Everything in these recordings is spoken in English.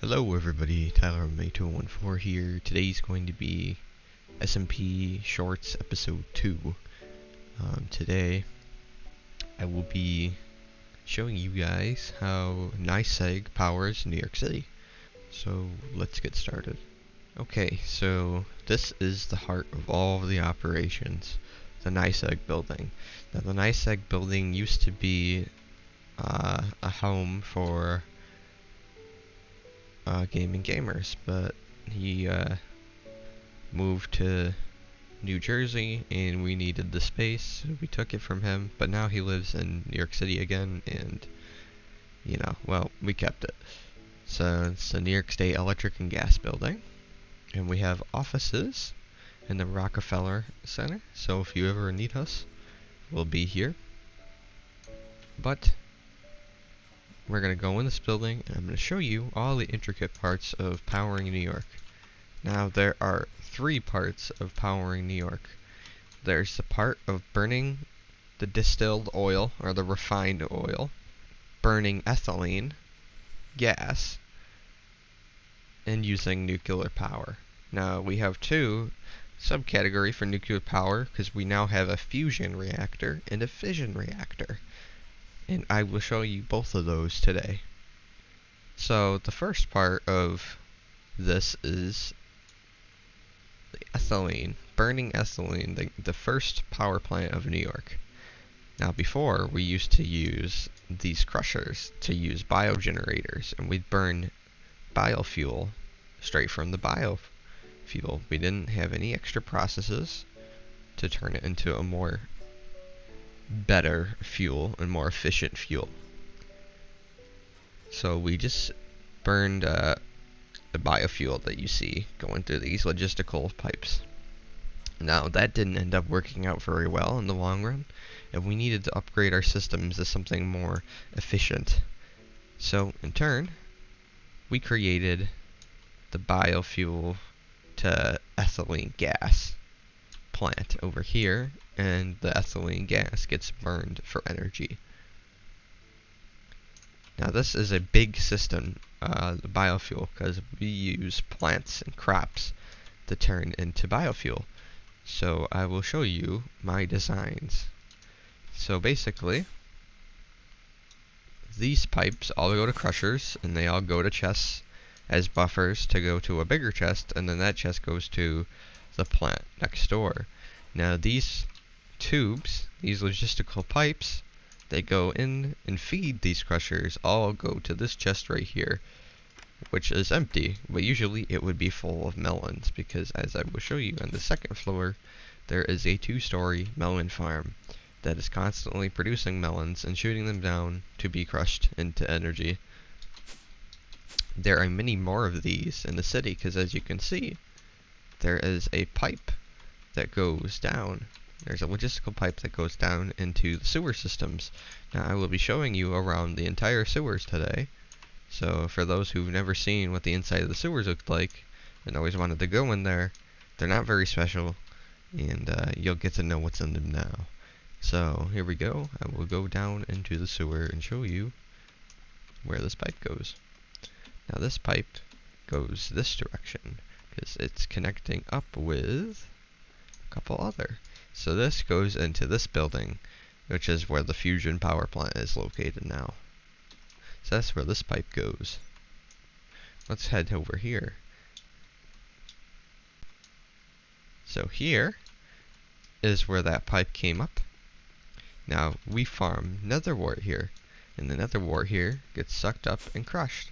Hello everybody, Tyler from May214 here. Today's going to be SMP Shorts Episode 2. Today, I will be showing you guys how NYC powers New York City. So, let's get started. Okay, so this is the heart of all of the operations, the NYC building. Now, the NYC building used to be a home for gaming gamers, but he moved to New Jersey and we needed the space, so we took it from him, but now he lives in New York City again, and well, we kept it. So it's the New York State Electric and Gas Building, and we have offices in the Rockefeller Center, so if you ever need us, we'll be here. But we're going to go in this building, and I'm going to show you all the intricate parts of powering New York. Now, there are 3 parts of powering New York. There's the part of burning the distilled oil, or the refined oil, burning ethylene, gas, and using nuclear power. Now, we have 2 subcategories for nuclear power, because we now have a fusion reactor and a fission reactor. And I will show you both of those today. So the first part of this is the ethylene, burning ethylene, the first power plant of New York. Now before, we used to use these crushers to use biogenerators, and we'd burn biofuel straight from the biofuel. We didn't have any extra processes to turn it into a more better fuel and more efficient fuel. So we just burned the biofuel that you see going through these logistical pipes. Now that didn't end up working out very well in the long run, and we needed to upgrade our systems to something more efficient. So in turn, we created the biofuel to ethylene gas plant over here, and the ethylene gas gets burned for energy. Now this is a big system, the biofuel, because we use plants and crops to turn into biofuel. So I will show you my designs. So basically, these pipes all go to crushers, and they all go to chests as buffers to go to a bigger chest, and then that chest goes to the plant next door. Now these tubes, these logistical pipes, they go in and feed these crushers, all go to this chest right here, which is empty, but usually it would be full of melons, because as I will show you on the second floor, there is a 2-story melon farm that is constantly producing melons and shooting them down to be crushed into energy. There are many more of these in the city, because as you can see, there is a pipe that goes down. There's a logistical pipe that goes down into the sewer systems. Now I will be showing you around the entire sewers today. So for those who've never seen what the inside of the sewers looked like and always wanted to go in there, they're not very special, and you'll get to know what's in them now. So here we go. I will go down into the sewer and show you where this pipe goes. Now this pipe goes this direction, because it's connecting up with a couple other. So this goes into this building, which is where the fusion power plant is located now. So that's where this pipe goes. Let's head over here. So here is where that pipe came up. Now we farm nether wart here, and the nether wart here gets sucked up and crushed.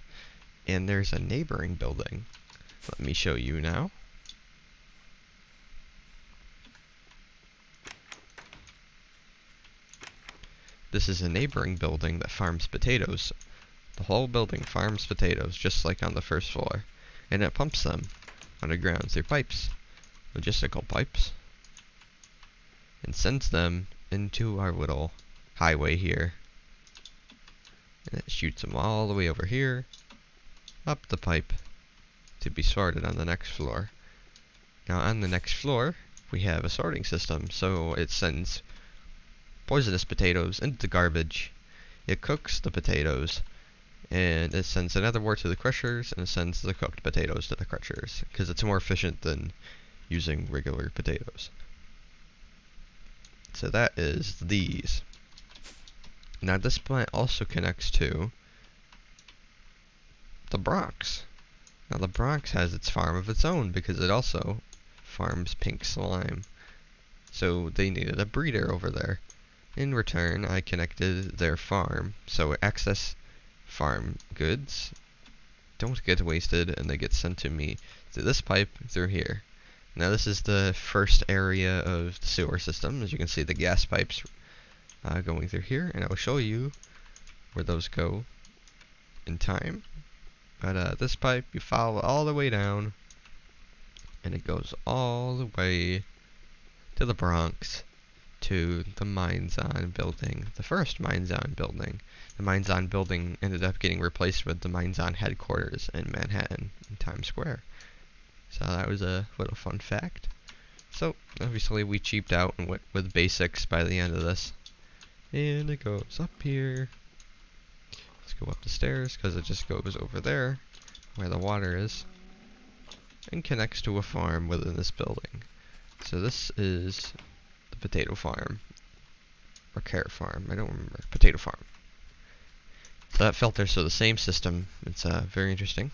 And there's a neighboring building. Let me show you now. This is a neighboring building that farms potatoes. The whole building farms potatoes, just like on the first floor. And it pumps them underground through pipes, logistical pipes, and sends them into our little highway here. And it shoots them all the way over here, up the pipe, to be sorted on the next floor. Now on the next floor, we have a sorting system, so it sends poisonous potatoes into the garbage. It cooks the potatoes, and it sends another wort to the crushers, and it sends the cooked potatoes to the crushers, because it's more efficient than using regular potatoes. So that is these. Now this plant also connects to the Bronx. Now the Bronx has its farm of its own because it also farms pink slime. So they needed a breeder over there. In return, I connected their farm, so excess farm goods don't get wasted and they get sent to me through this pipe through here. Now this is the first area of the sewer system. As you can see, the gas pipes going through here, and I will show you where those go in time. But this pipe, you follow all the way down, and it goes all the way to the Bronx, to the Mines On building, the first Mines On building. The Mines On building ended up getting replaced with the Mines On headquarters in Manhattan, in Times Square. So that was a little fun fact. So, obviously we cheaped out and went with basics by the end of this. And it goes up here. Let's go up the stairs, because it just goes over there, where the water is, and connects to a farm within this building. So this is the potato farm, or carrot farm, I don't remember, potato farm. So that filters to the same system. It's very interesting.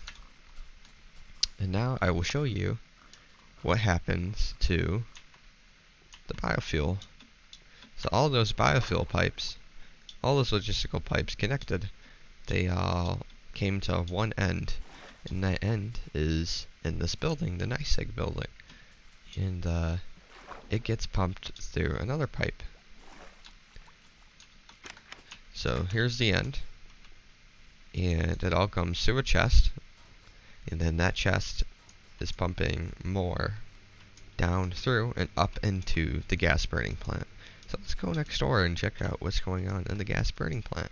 And now I will show you what happens to the biofuel. So all those biofuel pipes, all those logistical pipes connected, they all came to one end, and that end is in this building, the NYC building. And it gets pumped through another pipe. So here's the end, and it all comes through a chest, and then that chest is pumping more down through and up into the gas burning plant. So let's go next door and check out what's going on in the gas burning plant.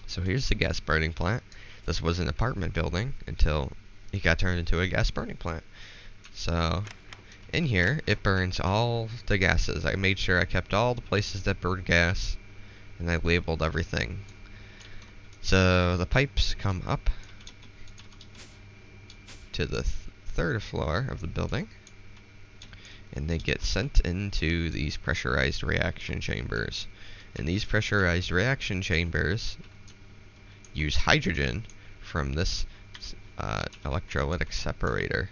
So here's the gas burning plant. This was an apartment building until it got turned into a gas burning plant. So in here, it burns all the gases. I made sure I kept all the places that burn gas, and I labeled everything. So the pipes come up to the third floor of the building, and they get sent into these pressurized reaction chambers. And these pressurized reaction chambers use hydrogen from this electrolytic separator.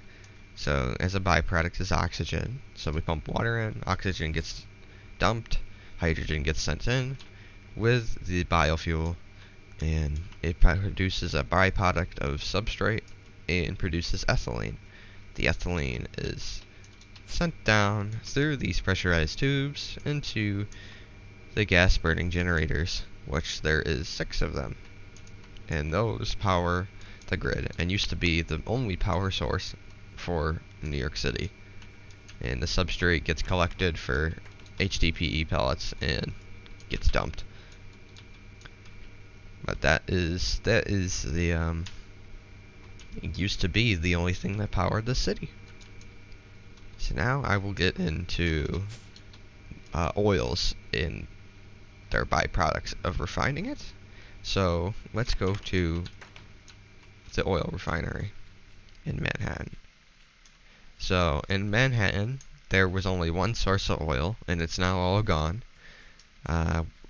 So as a byproduct is oxygen. So we pump water in, oxygen gets dumped, hydrogen gets sent in with the biofuel, and it produces a byproduct of substrate and produces ethylene. The ethylene is sent down through these pressurized tubes into the gas burning generators, which there is 6 of them. And those power the grid, and used to be the only power source for New York City. And the substrate gets collected for HDPE pellets and gets dumped. But that is the it used to be the only thing that powered the city. So now I will get into oils in their byproducts of refining it. So let's go to the oil refinery in Manhattan. So in Manhattan, there was only one source of oil, and it's now all gone.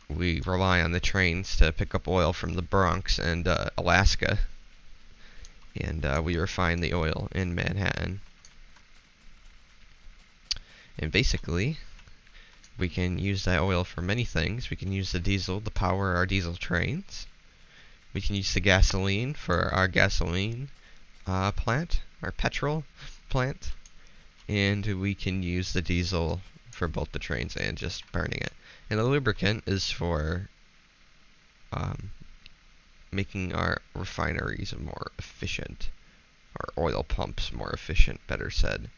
We rely on the trains to pick up oil from the Bronx and Alaska, and we refine the oil in Manhattan. And basically, we can use that oil for many things. We can use the diesel to power our diesel trains. We can use the gasoline for our gasoline plant, our petrol plant. And we can use the diesel for both the trains and just burning it. And the lubricant is for making our refineries more efficient. Our oil pumps more efficient, better said.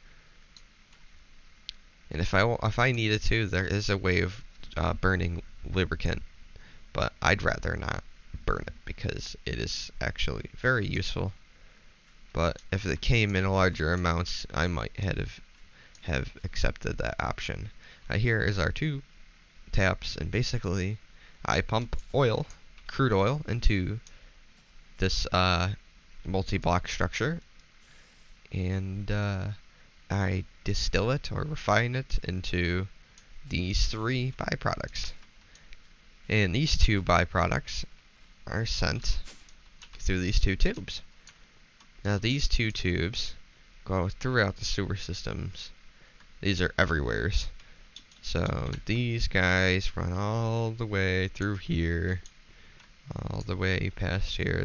And if I needed to, there is a way of burning lubricant, but I'd rather not burn it because it is actually very useful. But if it came in larger amounts, I might have accepted that option. Here is our 2 taps, and basically I pump oil, crude oil, into this multi-block structure, and I distill it or refine it into these 3 byproducts. And these 2 byproducts are sent through these 2 tubes. Now these 2 tubes go throughout the sewer systems. These are everywheres. So these guys run all the way through here, all the way past here.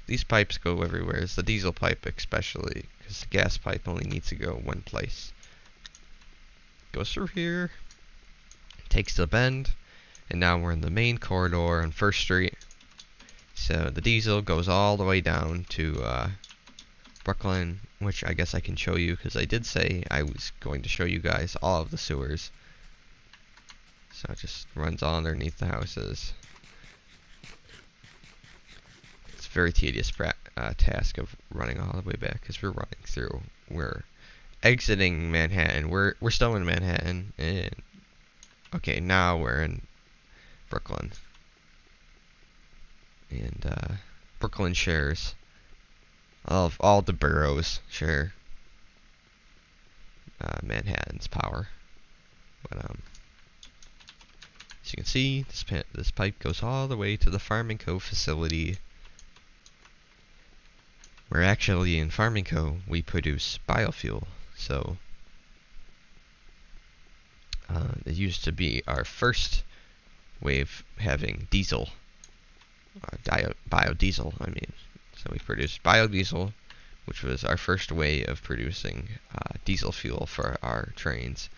These pipes go everywhere. It's the diesel pipe especially, because the gas pipe only needs to go one place. Goes through here, takes the bend, and now we're in the main corridor on 1st Street. So the diesel goes all the way down to Brooklyn, which I guess I can show you because I did say I was going to show you guys all of the sewers. So it just runs all underneath the houses. It's a very tedious task of running all the way back because we're running through. We're exiting Manhattan. We're still in Manhattan, and okay, now we're in Brooklyn. And Brooklyn shares all the boroughs share Manhattan's power. But as you can see, this pipe goes all the way to the Farming Co. facility. Where actually in Farming Co. we produce biofuel. So it used to be our first way of having diesel, biodiesel. I mean, so we produced biodiesel, which was our first way of producing diesel fuel for our trains.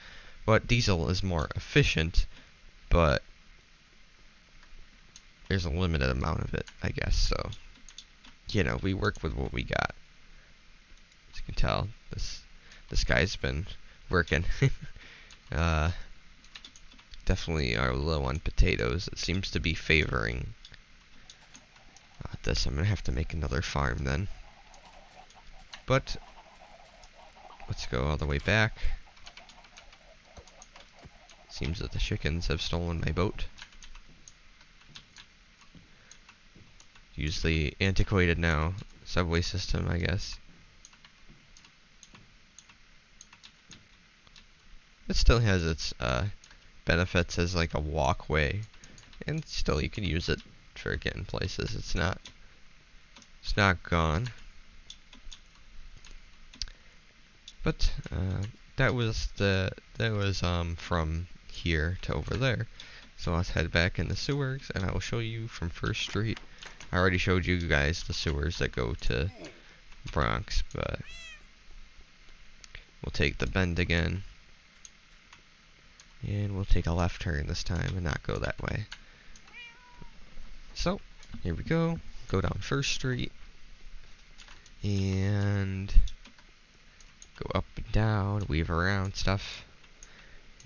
But diesel is more efficient, but there's a limited amount of it, I guess. So, you know, we work with what we got. As you can tell, this guy's been working. Definitely are low on potatoes. It seems to be favoring this. I'm gonna have to make another farm then. But let's go all the way back. Seems that the chickens have stolen my boat. Use the antiquated now subway system, I guess. It still has its benefits as like a walkway, and still you can use it for getting places. It's not gone. But that was from here to over there. So let's head back in the sewers, and I will show you from 1st Street. I already showed you guys the sewers that go to Bronx, but we'll take the bend again. And we'll take a left turn this time and not go that way. So, here we go. Go down 1st Street. And go up and down, weave around stuff.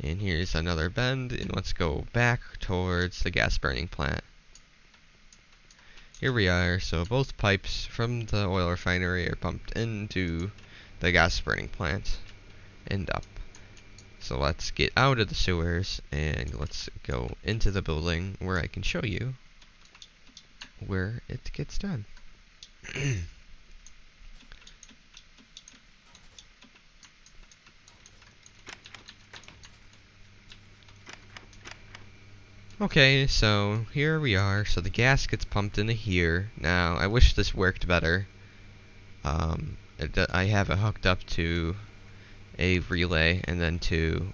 And here's another bend, and let's go back towards the gas burning plant. Here we are. So both pipes from the oil refinery are pumped into the gas burning plant and up. So let's get out of the sewers and let's go into the building where I can show you where it gets done. Okay, so here we are. So the gas gets pumped into here. Now, I wish this worked better. I have it hooked up to a relay and then to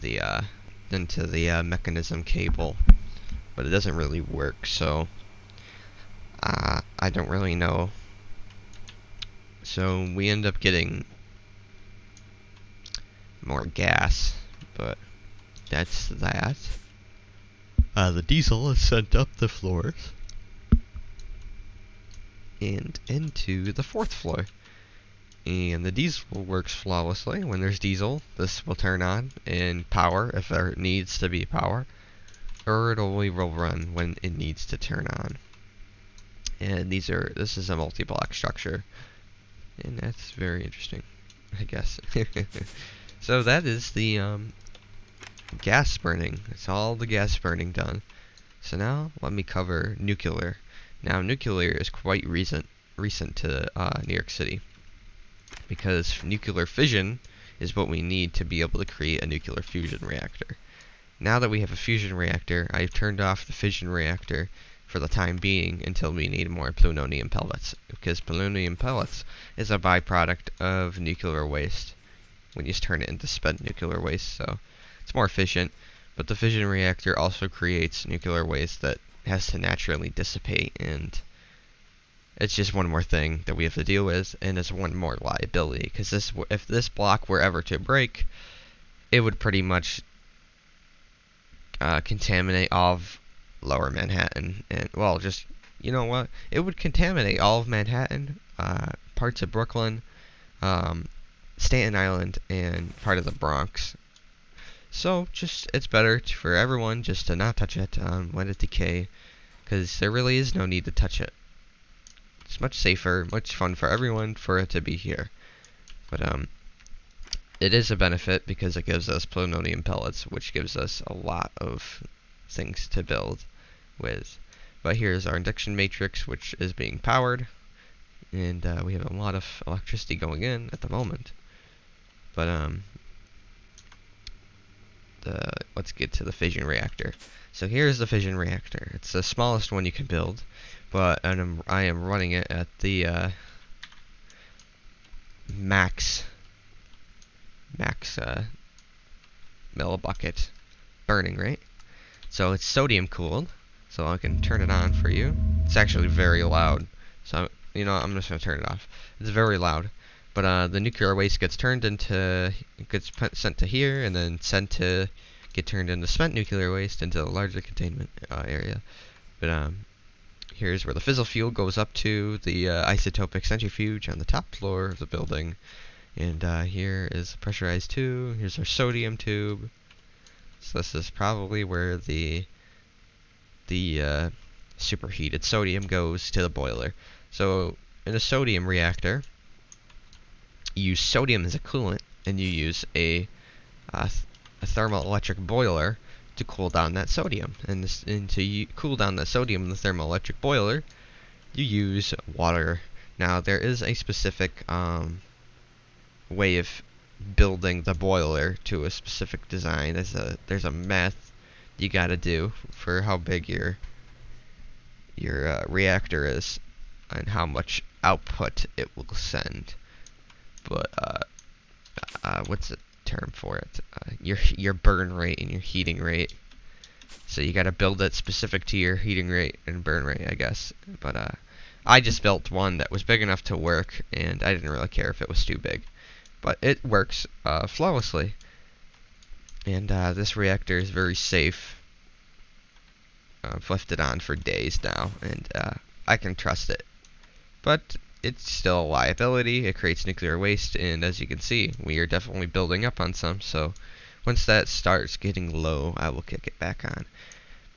the mechanism cable, but it doesn't really work. So I don't really know. So we end up getting more gas, but that's that. The diesel is sent up the floors and into the 4th floor. And the diesel works flawlessly. When there's diesel, this will turn on and power if there needs to be power, or it only will run when it needs to turn on. And this is a multi-block structure, and that's very interesting, I guess. So that is the gas burning. It's all the gas burning done. So now let me cover nuclear. Now nuclear is quite recent to New York City, because nuclear fission is what we need to be able to create a nuclear fusion reactor. Now that we have a fusion reactor, I've turned off the fission reactor for the time being until we need more plutonium pellets, because plutonium pellets is a byproduct of nuclear waste when you turn it into spent nuclear waste, so it's more efficient. But the fission reactor also creates nuclear waste that has to naturally dissipate, and it's just one more thing that we have to deal with, and it's one more liability, because if this block were ever to break, it would pretty much contaminate all of lower Manhattan, and, well, just, you know what, it would contaminate all of Manhattan, parts of Brooklyn, Staten Island, and part of the Bronx. So, it's better for everyone just to not touch it, let it decay, because there really is no need to touch it. It's much safer, much fun for everyone for it to be here. But, it is a benefit because it gives us plutonium pellets, which gives us a lot of things to build with. But here's our induction matrix, which is being powered, and we have a lot of electricity going in at the moment. But, let's get to the fission reactor. So here's the fission reactor. It's the smallest one you can build, but I am running it at the max millibucket burning rate. So it's sodium cooled, so I can turn it on for you. It's actually very loud, so I'm just gonna turn it off. It's very loud. But the nuclear waste gets sent to here, and then sent to get turned into spent nuclear waste into the larger containment area. But here's where the fissile fuel goes up to the isotopic centrifuge on the top floor of the building. And here is the pressurized tube. Here's our sodium tube. So this is probably where the superheated sodium goes to the boiler. So in a sodium reactor, you use sodium as a coolant, and you use a thermoelectric boiler to cool down that sodium. And to cool down that sodium in the thermoelectric boiler, you use water. Now, there is a specific way of building the boiler to a specific design. There's a math you gotta do for how big your reactor is and how much output it will send. But what's the term for it? Your burn rate and your heating rate. So you gotta build it specific to your heating rate and burn rate, I guess. But I just built one that was big enough to work, and I didn't really care if it was too big. But it works flawlessly. And this reactor is very safe. I've left it on for days now, and I can trust it. But it's still a liability. It creates nuclear waste, and as you can see, we are definitely building up on some. So once that starts getting low, I will kick it back on.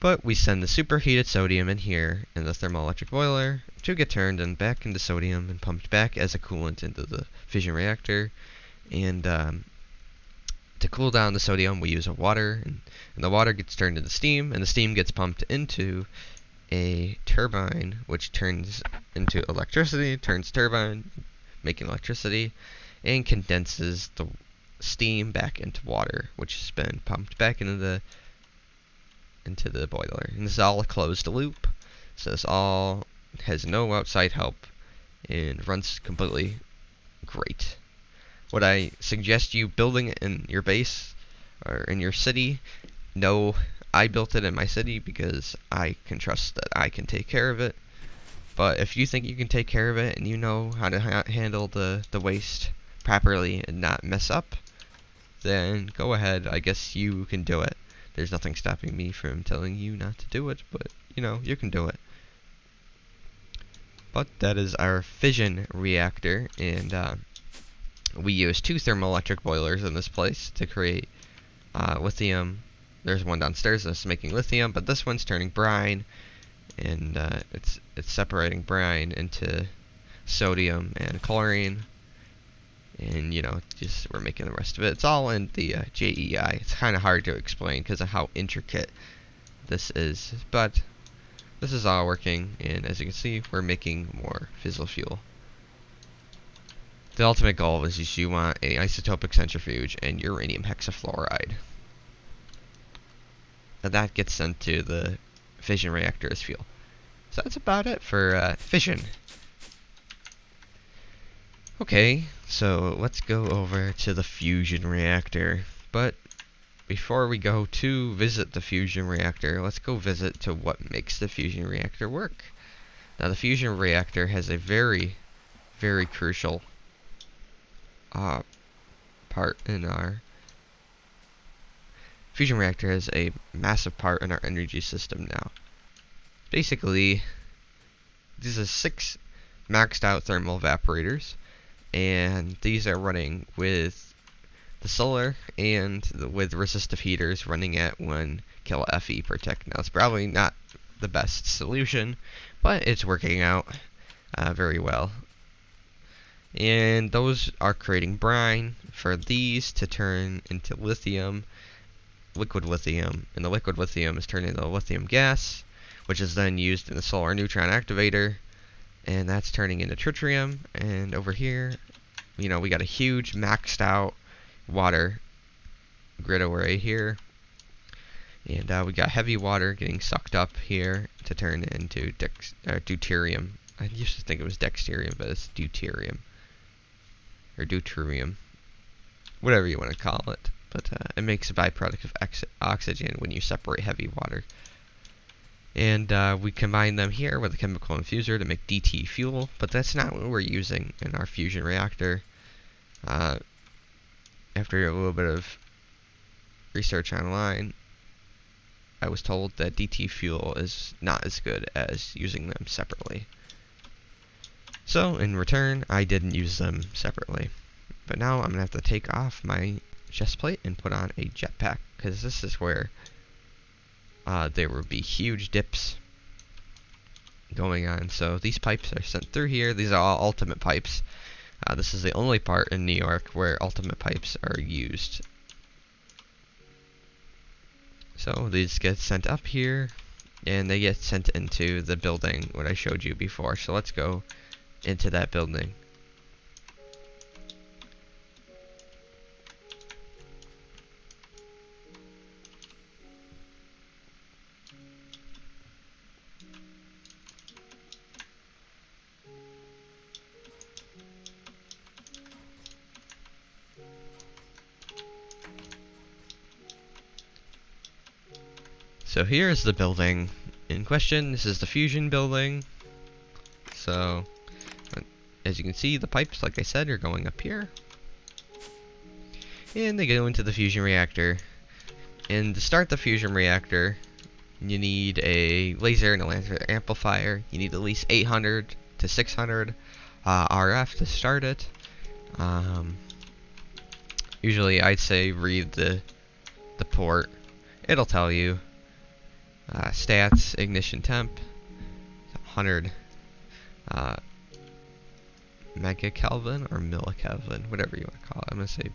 But we send the superheated sodium in here in the thermoelectric boiler to get turned and back into sodium and pumped back as a coolant into the fission reactor. And to cool down the sodium, we use water, and the water gets turned into steam, and the steam gets pumped into a turbine, which turns into electricity, turns turbine, making electricity, and condenses the steam back into water, which has been pumped back into the boiler. And this is all a closed loop, so this all has no outside help and runs completely great. Would I suggest you building it in your base or in your city? No, I built it in my city because I can trust that I can take care of it. But if you think you can take care of it and you know how to handle the waste properly and not mess up, then go ahead. I guess you can do it. There's nothing stopping me from telling you not to do it, but you can do it. But that is our fission reactor, and we use 2 thermoelectric boilers in this place to create lithium. There's one downstairs that's making lithium, but this one's turning brine, and it's separating brine into sodium and chlorine. and you know, just we're making the rest of it. It's all in the JEI. It's kind of hard to explain because of how intricate this is, but this is all working, and as you can see, we're making more fissile fuel. The ultimate goal is just you want a isotopic centrifuge and uranium hexafluoride. And that gets sent to the fission reactor as fuel. So that's about it for fission. Okay, so let's go over to the fusion reactor. But before we go to visit the fusion reactor, let's go visit to what makes the fusion reactor work. Now the fusion reactor has a very, very crucial part in our fusion reactor has a massive part in our energy system now. Basically, these are 6 maxed out thermal evaporators, and these are running with the solar and with resistive heaters running at 1 kilo FE per tick. Now it's probably not the best solution, but it's working out very well. And those are creating brine for these to turn into lithium, liquid lithium, and the liquid lithium is turned into lithium gas, which is then used in the solar neutron activator, and that's turning into tritium. And over here, you know, we got a huge maxed out water grid array here, and we got heavy water getting sucked up here to turn into deuterium. I used to think it was dexterium, but it's deuterium. Or deuterium, whatever you want to call it, but it makes a byproduct of oxygen when you separate heavy water. And we combine them here with a chemical infuser to make DT fuel, but that's not what we're using in our fusion reactor. After a little bit of research online, I was told that DT fuel is not as good as using them separately. So, in return, I didn't use them separately. But now I'm going to have to take off my chest plate and put on a jetpack, because this is where there will be huge dips going on. So these pipes are sent through here. These are all ultimate pipes. This is the only part in New York where ultimate pipes are used. So these get sent up here, and they get sent into the building, what I showed you before. So let's go into that building. So here's the building in question. This is the fusion building. So as you can see, the pipes, like I said, are going up here, and they go into the fusion reactor. And to start the fusion reactor, you need a laser and a laser amplifier. You need at least 800 to 600 RF to start it. Usually I'd say read the port. It'll tell you stats, ignition temp, 100 megakelvin or millikelvin, whatever you want to call it. I'm going to say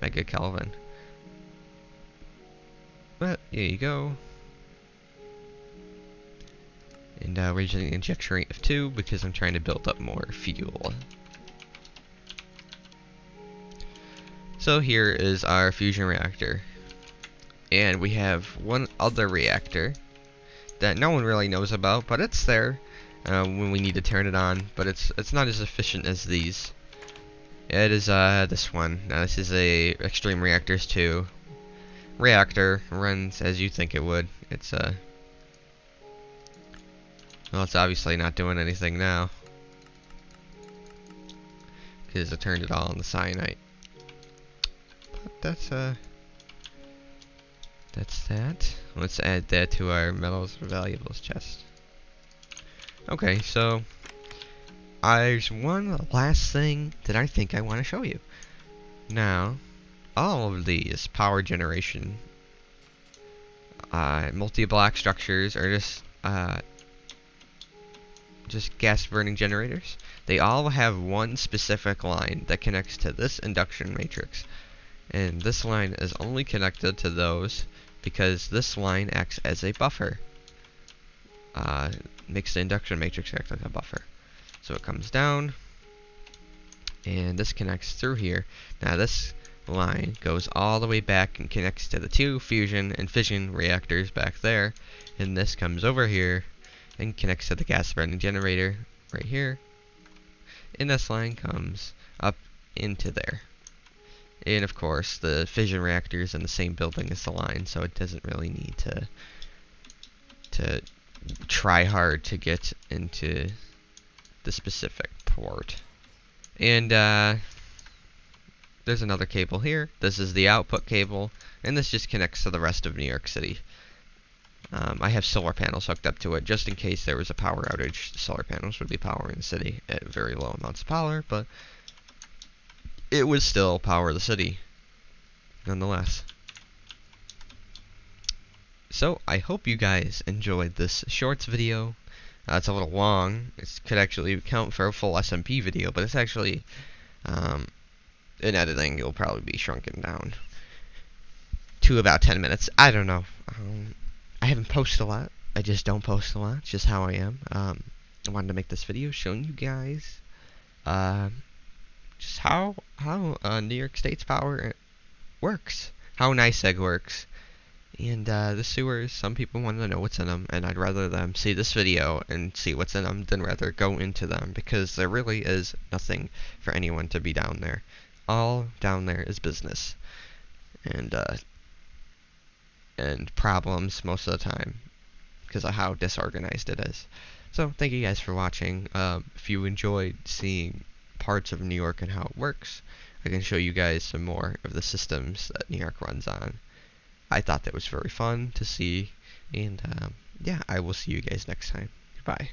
megakelvin. But here you go. And we're using an injection rate of 2 because I'm trying to build up more fuel. So here is our fusion reactor. And we have one other reactor that no one really knows about, but it's there when we need to turn it on. But it's not as efficient as these. It is this one. Now this is a Extreme Reactors 2 reactor. Runs as you think it would. It's well, it's obviously not doing anything now because I turned it all on the cyanide. But that's that. Let's add that to our metals and valuables chest. Okay, so there's one last thing that I think I want to show you. Now, all of these power generation multi-block structures are just gas burning generators. They all have one specific line that connects to this induction matrix. And this line is only connected to those because this line acts as a buffer. Makes the induction matrix act like a buffer. So it comes down, and this connects through here. Now this line goes all the way back and connects to the two fusion and fission reactors back there, and this comes over here and connects to the gas burning generator right here, and this line comes up into there. And of course the fission reactor is in the same building as the line, so it doesn't really need to try hard to get into the specific port. And there's another cable here. This is the output cable, and this just connects to the rest of New York City. I have solar panels hooked up to it just in case there was a power outage. The solar panels would be powering the city at very low amounts of power, but it would still power the city nonetheless. So I hope you guys enjoyed this shorts video. It's a little long. It could actually count for a full SMP video, but it's actually in editing it'll probably be shrunken down to about 10 minutes. I don't know. I haven't posted a lot. I just don't post a lot. It's just how I am. I wanted to make this video showing you guys just how New York State's power works, how NYSEG works. And the sewers, some people want to know what's in them, and I'd rather them see this video and see what's in them than rather go into them, because there really is nothing for anyone to be down there. All down there is business and problems most of the time because of how disorganized it is. So thank you guys for watching. If you enjoyed seeing parts of New York and how it works, I can show you guys some more of the systems that New York runs on. I thought that was very fun to see, and yeah, I will see you guys next time. Goodbye.